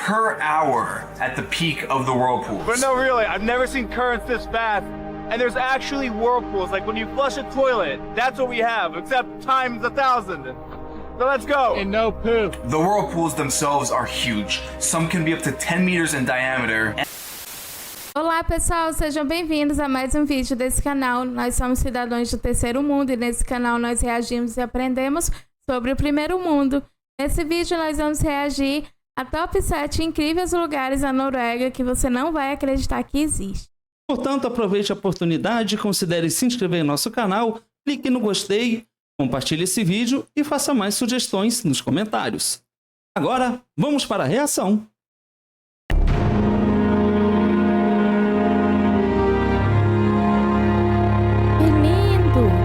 per hour at the peak of the whirlpools. But no, really, I've never seen currents this fast. And there's actually whirlpools. Like when you flush a toilet, that's what we have, except times 1,000. So let's go. And no poo. The whirlpools themselves are huge. Some can be up to 10 meters in diameter. Olá pessoal, sejam bem-vindos a mais um vídeo desse canal. Nós somos cidadãos do terceiro mundo e nesse canal nós reagimos e aprendemos sobre o primeiro mundo. Nesse vídeo nós vamos reagir a top 7 incríveis lugares na Noruega que você não vai acreditar que existe. Portanto, aproveite a oportunidade, considere se inscrever no nosso canal, clique no gostei, compartilhe esse vídeo e faça mais sugestões nos comentários. Agora, vamos para a reação. Que lindo!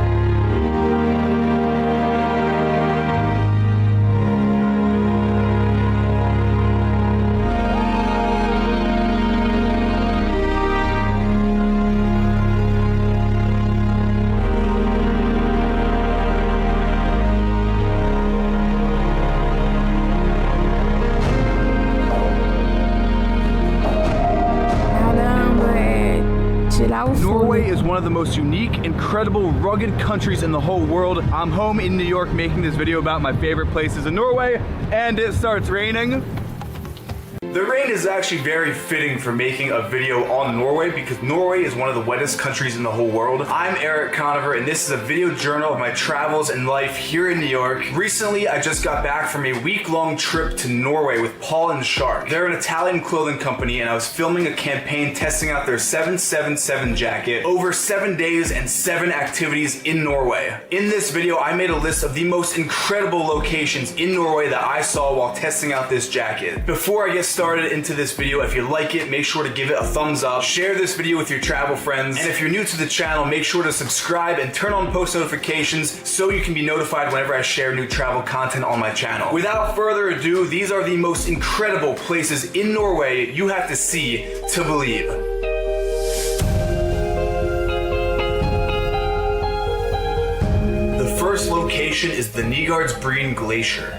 Norway is one of the most unique, incredible, rugged countries in the whole world. I'm home in New York making this video about my favorite places in Norway, and it starts raining. The rain is actually very fitting for making a video on Norway because Norway is one of the wettest countries in the whole world. I'm Eric Conover and this is a video journal of my travels and life here in New York. Recently, I just got back from a week-long trip to Norway with Paul and Shark. They're an Italian clothing company and I was filming a campaign testing out their 777 jacket over 7 days and 7 activities in Norway. In this video, I made a list of the most incredible locations in Norway that I saw while testing out this jacket. Before I get started into this video, if you like it, make sure to give it a thumbs up, share this video with your travel friends, and if you're new to the channel, make sure to subscribe and turn on post notifications so you can be notified whenever I share new travel content on my channel. Without further ado, these are the most incredible places in Norway you have to see to believe. The first location is the Knards Breen glacier.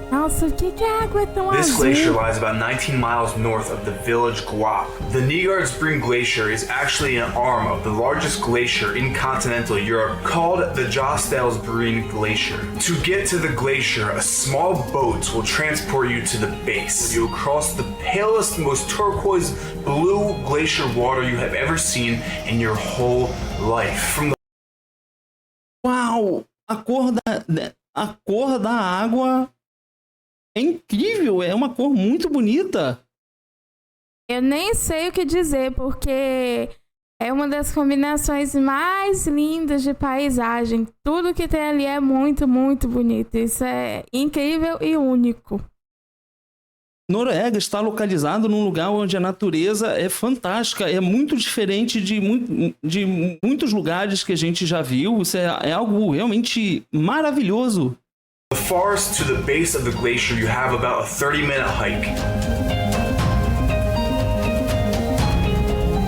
Nossa, o que é água tão This azul? glacier lies about 19 miles north of the village Guap. The Knards Breen glacier is actually an arm of the largest glacier in continental Europe called the Trollstigen Road glacier. To get to the glacier, a small boat will transport you to the base. You will cross the palest, most turquoise blue glacier water you have ever seen in your whole life. From the Uau! A cor da água é incrível, é uma cor muito bonita. Eu nem sei o que dizer, porque é uma das combinações mais lindas de paisagem. Tudo que tem ali é muito, muito bonito. Isso é incrível e único. Noruega está localizado num lugar onde a natureza é fantástica, é muito diferente de muitos lugares que a gente já viu. Isso é algo realmente maravilhoso. The forest to the base of the glacier, you have about a 30-minute hike.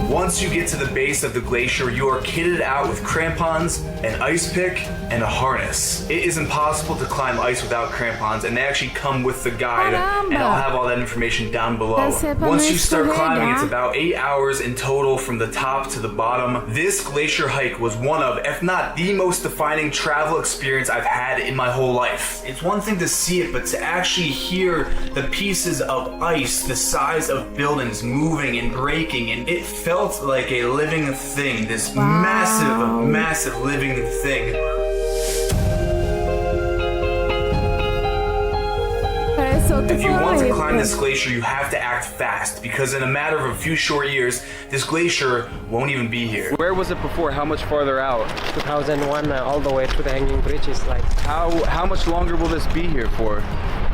Once you get to the base of the glacier, you are kitted out with crampons, an ice pick, and a harness. It is impossible to climb ice without crampons, and they actually come with the guide, and I'll have all that information down below. Once you start climbing, it's about 8 hours in total from the top to the bottom. This glacier hike was one of, if not the most defining travel experience I've had in my whole life. It's one thing to see it, but to actually hear the pieces of ice, the size of buildings moving and breaking, and it felt like a living thing, this massive living thing. If you want to climb this glacier, you have to act fast, because in a matter of a few short years, this glacier won't even be here. Where was it before? How much farther out? 2001 all the way to the hanging bridges, like How much longer will this be here for?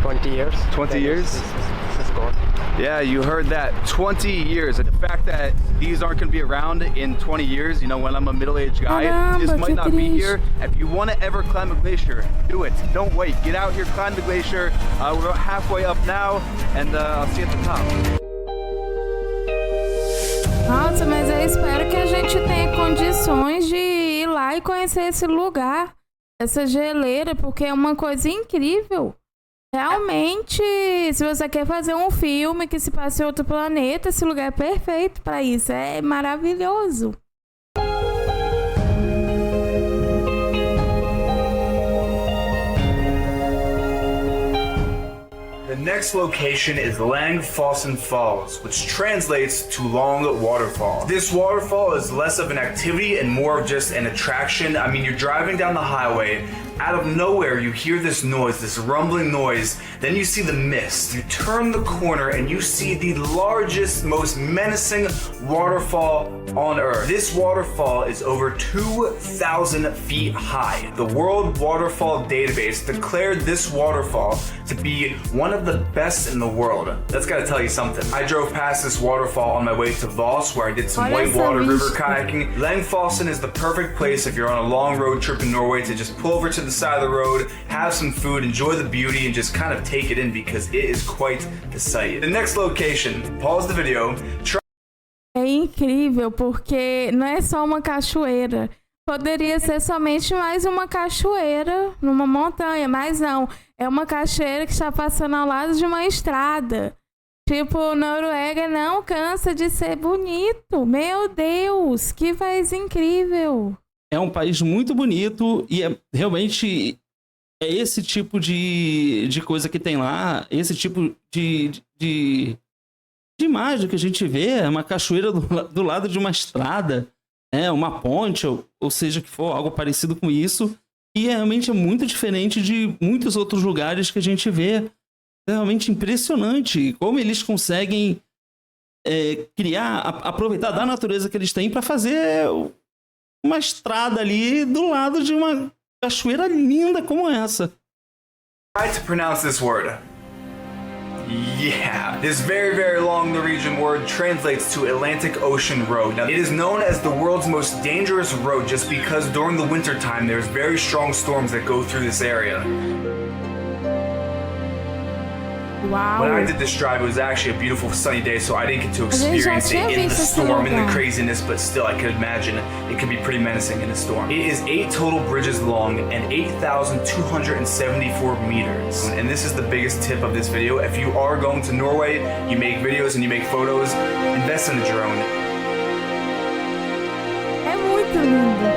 20 years. 20 years? This is gone. Yeah, you heard that. 20 years. And the fact that these aren't going to be around in 20 years, you know, when I'm a middle-aged guy, this might not be here. If you want to ever climb a glacier, do it. Don't wait. Get out here, climb the glacier. We're about halfway up now, and I'll see you at the top. Nossa, mas eu espero que a gente tenha condições de ir lá e conhecer esse lugar, essa geleira, porque é uma coisa incrível. Realmente, se você quer fazer um filme que se passe em outro planeta, esse lugar é perfeito para isso. É maravilhoso. The next location is Langfossen Falls, which translates to long waterfall. This waterfall is less of an activity and more of just an attraction. I mean, you're driving down the highway, out of nowhere you hear this noise, this rumbling noise, then you see the mist. You turn the corner and you see the largest, most menacing waterfall on Earth. This waterfall is over 2,000 feet high. The World Waterfall Database declared this waterfall to be one of the best in the world. That's gotta tell you something. I drove past this waterfall on my way to Voss, where I did some whitewater river kayaking. Langfossen is the perfect place if you're on a long road trip in Norway to just pull over to the side of the road, have some food, enjoy the beauty, and just kind of take it in because it is quite the sight. The next location, pause the video. É incrível porque não é só uma cachoeira. Poderia ser somente mais uma cachoeira numa montanha, mas não. É uma cachoeira que está passando ao lado de uma estrada. Tipo, Noruega não cansa de ser bonito. Meu Deus, que país incrível. É um país muito bonito e realmente é esse tipo de coisa que tem lá, esse tipo de imagem que a gente vê, é uma cachoeira do lado de uma estrada, uma ponte, ou seja que for, algo parecido com isso, e realmente é muito diferente de muitos outros lugares que a gente vê. É realmente impressionante como eles conseguem criar, aproveitar da natureza que eles têm para fazer uma estrada ali do lado de uma cachoeira linda como essa. Try to pronounce this word. Yeah, this very, very long Norwegian word translates to Atlantic Ocean Road. Now, it is known as the world's most dangerous road just because during the winter time there's very strong storms that go through this area. Wow. When I did this drive, it was actually a beautiful sunny day, so I didn't get to experience it in the storm, in the craziness, but still I could imagine it could be pretty menacing in a storm. It is 8 total bridges long and 8,274 meters. And this is the biggest tip of this video. If you are going to Norway, you make videos and you make photos, invest in a drone. É muito lindo.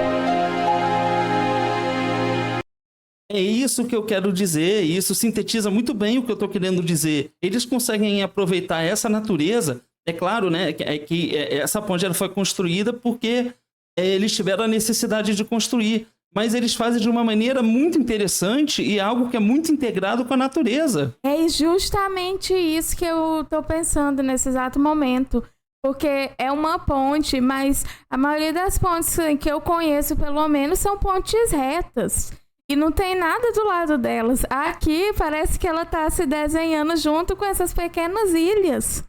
É isso que eu quero dizer, e isso sintetiza muito bem o que eu estou querendo dizer. Eles conseguem aproveitar essa natureza, é claro, né, que essa ponte ela foi construída porque eles tiveram a necessidade de construir, mas eles fazem de uma maneira muito interessante e algo que é muito integrado com a natureza. É justamente isso que eu estou pensando nesse exato momento. Porque é uma ponte, mas a maioria das pontes que eu conheço, pelo menos, são pontes retas. E não tem nada do lado delas. Aqui parece que ela tá se desenhando junto com essas pequenas ilhas.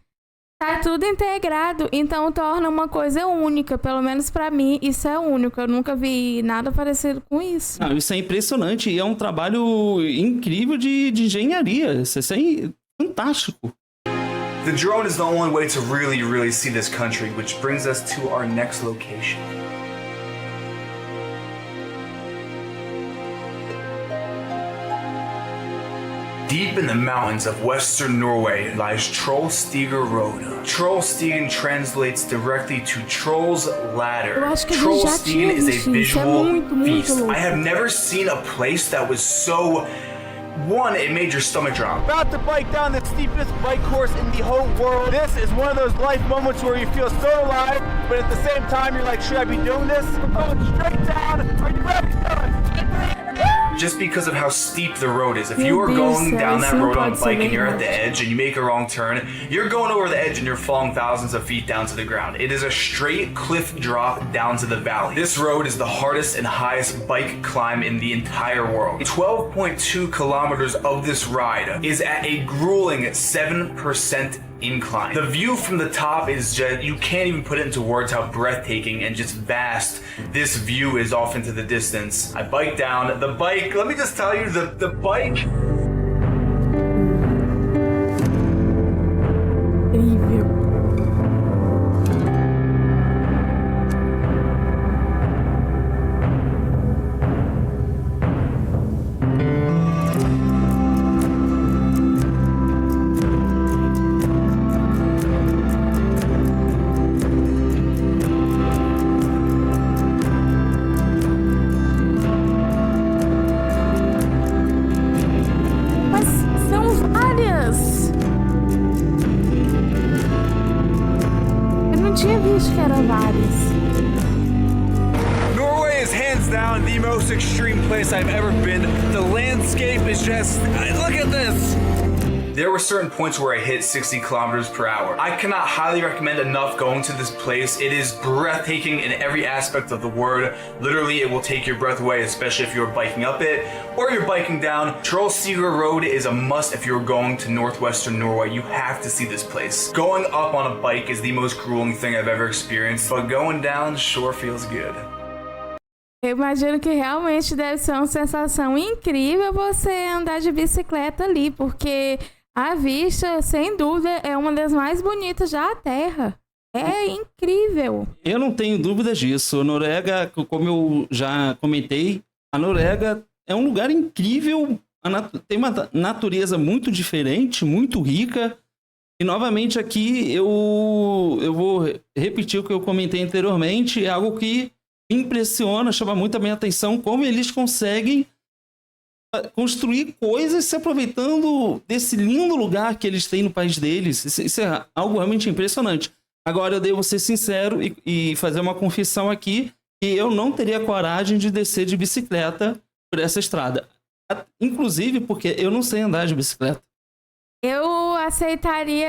Tá tudo integrado, então torna uma coisa única. Pelo menos pra mim, isso é único. Eu nunca vi nada parecido com isso. Não, isso é impressionante e é um trabalho incrível de engenharia. Isso é fantástico. The drone is the only way to really, really see this country, which brings us to our next location. Deep in the mountains of western Norway lies Trollstigen Road. Trollstigen translates directly to Troll's Ladder. Trollstigen is a visual feast. I have never seen a place that was so... One, it made your stomach drop. About to bike down the steepest bike course in the whole world. This is one of those life moments where you feel so alive, but at the same time you're like, should I be doing this? We're going straight down. Are you ready? Just because of how steep the road is. If you are going down that road on a bike and you're at the edge and you make a wrong turn, you're going over the edge and you're falling thousands of feet down to the ground. It is a straight cliff drop down to the valley. This road is the hardest and highest bike climb in the entire world. 12.2 kilometers of this ride is at a grueling 7% incline. The view from the top is just, you can't even put it into words how breathtaking and just vast this view is off into the distance. I bike down. The bike, let me just tell you, the bike... acho que eram vários. Norway is hands down the most extreme place I've ever been. The landscape is just, look at this. There were certain points where I hit 60 kilometers per hour. I cannot highly recommend enough going to this place. It is breathtaking in every aspect of the word. Literally, it will take your breath away, especially if you're biking up it or you're biking down. Trollstigen Road is a must if you're going to northwestern Norway. You have to see this place. Going up on a bike is the most grueling thing I've ever experienced, but going down sure feels good. Eu imagino que realmente deve ser uma sensação incrível você andar de bicicleta ali, porque a vista, sem dúvida, é uma das mais bonitas da Terra. É incrível. Eu não tenho dúvidas disso. A Noruega, como eu já comentei, a Noruega é um lugar incrível, tem uma natureza muito diferente, muito rica. E novamente aqui eu vou repetir o que eu comentei anteriormente, é algo que me impressiona, chama muito a minha atenção, como eles conseguem construir coisas se aproveitando desse lindo lugar que eles têm no país deles. Isso é algo realmente impressionante. Agora eu devo ser sincero e fazer uma confissão aqui, que eu não teria coragem de descer de bicicleta por essa estrada. Inclusive porque eu não sei andar de bicicleta. Eu aceitaria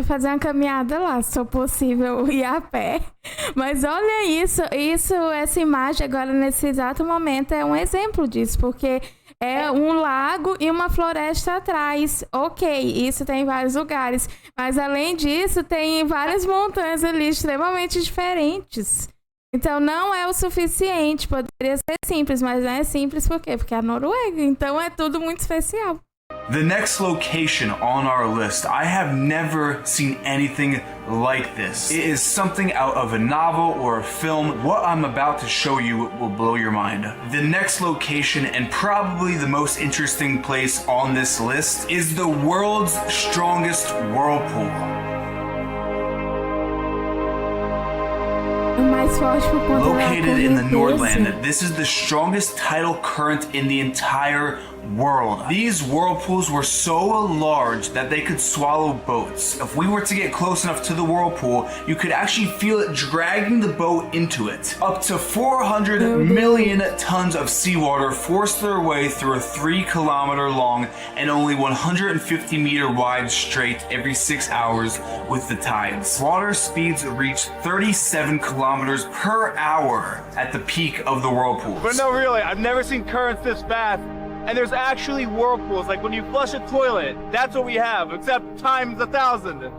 fazer uma caminhada lá, se for possível, ir a pé. Mas olha isso, essa imagem agora, nesse exato momento, é um exemplo disso, porque é um lago e uma floresta atrás. Ok, isso tem em vários lugares. Mas além disso, tem várias montanhas ali extremamente diferentes. Então não é o suficiente, poderia ser simples, mas não é simples por quê? Porque é a Noruega, então é tudo muito especial. The next location on our list, I have never seen anything like this. It is something out of a novel or a film. What I'm about to show you will blow your mind. The next location, and probably the most interesting place on this list, is the world's strongest whirlpool. Located in the Nordland, this is the strongest tidal current in the entire world. These whirlpools were so large that they could swallow boats. If we were to get close enough to the whirlpool, you could actually feel it dragging the boat into it. Up to 400 million tons of seawater forced their way through a 3-kilometer long and only 150 meter wide strait every 6 hours with the tides. Water speeds reach 37 kilometers per hour at the peak of the whirlpools. But no, really, I've never seen currents this fast. And there's actually whirlpools, like when you flush a toilet, that's what we have, except times 1,000.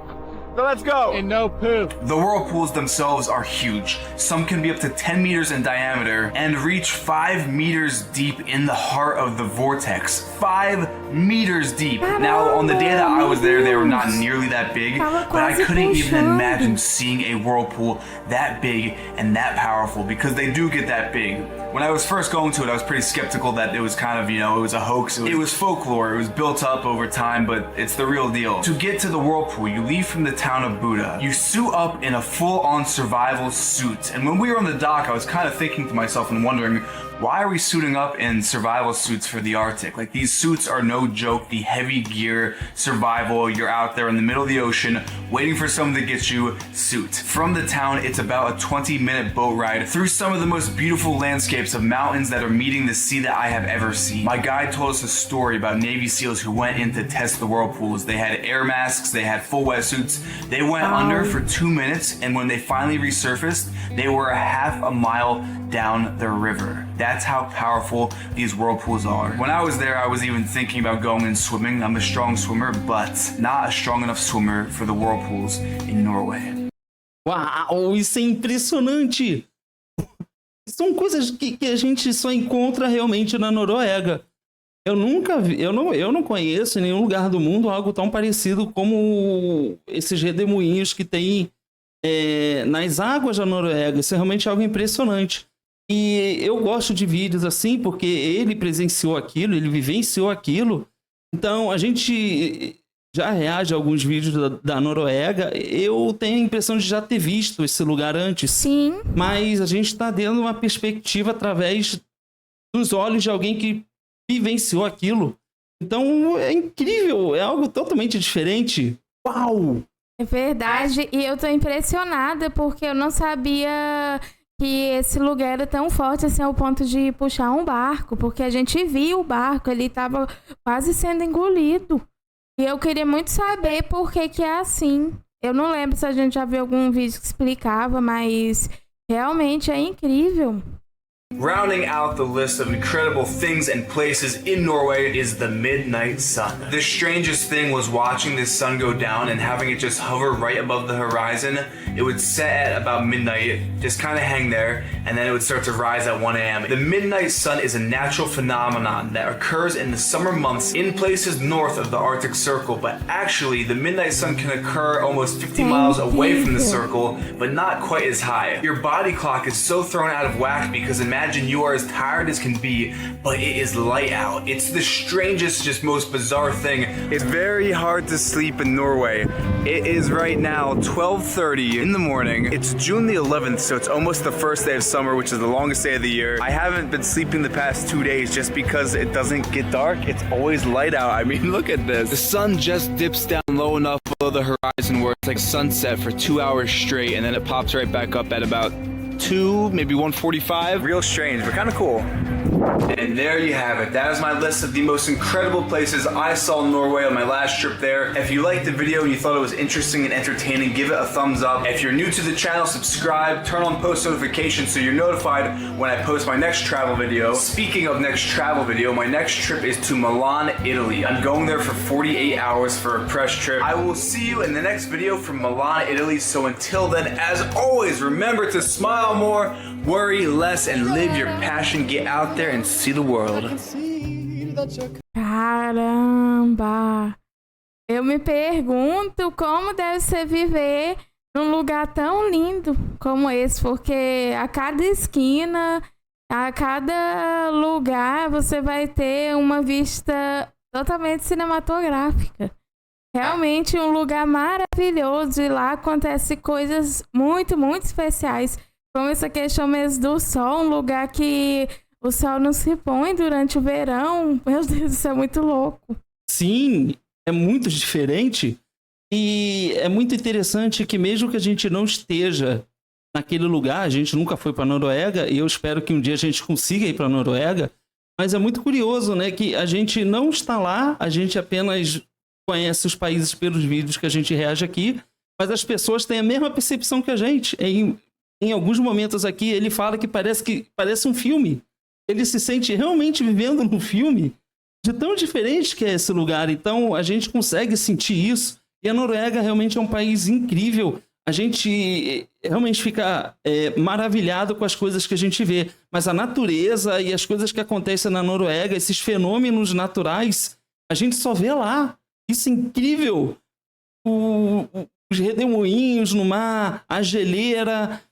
So let's go. And no poo. The whirlpools themselves are huge. Some can be up to 10 meters in diameter and reach 5 meters deep in the heart of the vortex. 5 meters deep. Now, on the day that I was there, they were not nearly that big, but I couldn't even imagine seeing a whirlpool that big and that powerful, because they do get that big. When I was first going to it, I was pretty skeptical that it was kind of, it was a hoax. It was folklore. It was built up over time, but it's the real deal. To get to the whirlpool, you leave from the town of Buda. You suit up in a full-on survival suit. And when we were on the dock, I was kind of thinking to myself and wondering, why are we suiting up in survival suits for the Arctic? Like, these suits are no joke. The heavy gear, survival, you're out there in the middle of the ocean waiting for someone to get you, suit. From the town, it's about a 20-minute boat ride through some of the most beautiful landscapes of mountains that are meeting the sea that I have ever seen. My guide told us a story about Navy SEALs who went in to test the whirlpools. They had air masks, they had full wetsuits. They went under for 2 minutes, and when they finally resurfaced, they were a half a mile down the river. That's how powerful these whirlpools are. When I was there, I was even thinking about going and swimming. I'm a strong swimmer, but not a strong enough swimmer for the whirlpools in Norway. Uau, isso é impressionante! São coisas que a gente só encontra realmente na Noruega. Eu nunca vi, eu não conheço em nenhum lugar do mundo algo tão parecido como esses redemoinhos que tem nas águas da Noruega. Isso é realmente algo impressionante. E eu gosto de vídeos assim porque ele presenciou aquilo, ele vivenciou aquilo. Então a gente já reage a alguns vídeos da Noruega. Eu tenho a impressão de já ter visto esse lugar antes. Sim. Mas a gente está dando uma perspectiva através dos olhos de alguém que vivenciou aquilo. Então é incrível, é algo totalmente diferente. Uau! É verdade, e eu tô impressionada porque eu não sabia que esse lugar era tão forte assim ao ponto de puxar um barco, porque a gente viu o barco, ele tava quase sendo engolido. E eu queria muito saber por que que é assim. Eu não lembro se a gente já viu algum vídeo que explicava, mas realmente é incrível. Rounding out the list of incredible things and places in Norway is the midnight sun. The strangest thing was watching the sun go down and having it just hover right above the horizon. It would set at about midnight, just kind of hang there, and then it would start to rise at 1 a.m. The midnight sun is a natural phenomenon that occurs in the summer months in places north of the Arctic Circle, but actually the midnight sun can occur almost 50 miles away from the circle, but not quite as high. Your body clock is so thrown out of whack because imagine you are as tired as can be, but it is light out. It's the strangest, just most bizarre thing. It's very hard to sleep in Norway. It is right now 12:30 in the morning. It's June the 11th, so it's almost the first day of summer, which is the longest day of the year. I haven't been sleeping the past 2 days just because it doesn't get dark. It's always light out. I mean, look at this. The sun just dips down low enough below the horizon where it's like sunset for 2 hours straight, and then it pops right back up at about 2, maybe 1:45. Real strange, but kind of cool. And there you have it. That is my list of the most incredible places I saw in Norway on my last trip there. If you liked the video and you thought it was interesting and entertaining, give it a thumbs up. If you're new to the channel, subscribe, turn on post notifications so you're notified when I post my next travel video. Speaking of next travel video, my next trip is to Milan, Italy. I'm going there for 48 hours for a press trip. I will see you in the next video from Milan, Italy. So until then, as always, remember to smile more, worry less, and live your passion. Get out there and see the world. Caramba! Eu me pergunto como deve ser viver num lugar tão lindo como esse, porque a cada esquina, a cada lugar, você vai ter uma vista totalmente cinematográfica. Realmente um lugar maravilhoso, e lá acontecem coisas muito, muito especiais. Como essa questão mesmo do sol, um lugar que o sol não se põe durante o verão. Meu Deus, isso é muito louco. Sim, é muito diferente. E é muito interessante que mesmo que a gente não esteja naquele lugar, a gente nunca foi para a Noruega, e eu espero que um dia a gente consiga ir para a Noruega, mas é muito curioso, né, que a gente não está lá, a gente apenas conhece os países pelos vídeos que a gente reage aqui, mas as pessoas têm a mesma percepção que a gente. Em alguns momentos aqui, ele fala que parece um filme. Ele se sente realmente vivendo num filme de tão diferente que é esse lugar. Então, a gente consegue sentir isso. E a Noruega realmente é um país incrível. A gente realmente fica maravilhado com as coisas que a gente vê. Mas a natureza e as coisas que acontecem na Noruega, esses fenômenos naturais, a gente só vê lá. Isso é incrível. Os redemoinhos no mar, a geleira...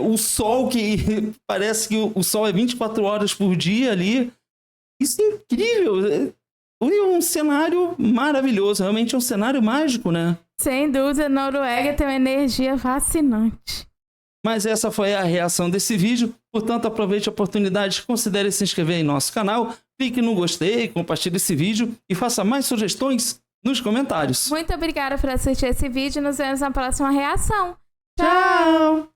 o sol, que parece que o sol é 24 horas por dia ali. Isso é incrível. É um cenário maravilhoso. Realmente é um cenário mágico, né? Sem dúvida, a Noruega tem uma energia fascinante. Mas essa foi a reação desse vídeo. Portanto, aproveite a oportunidade, considere se inscrever em nosso canal, clique no gostei, compartilhe esse vídeo e faça mais sugestões nos comentários. Muito obrigada por assistir esse vídeo. Nos vemos na próxima reação. Tchau!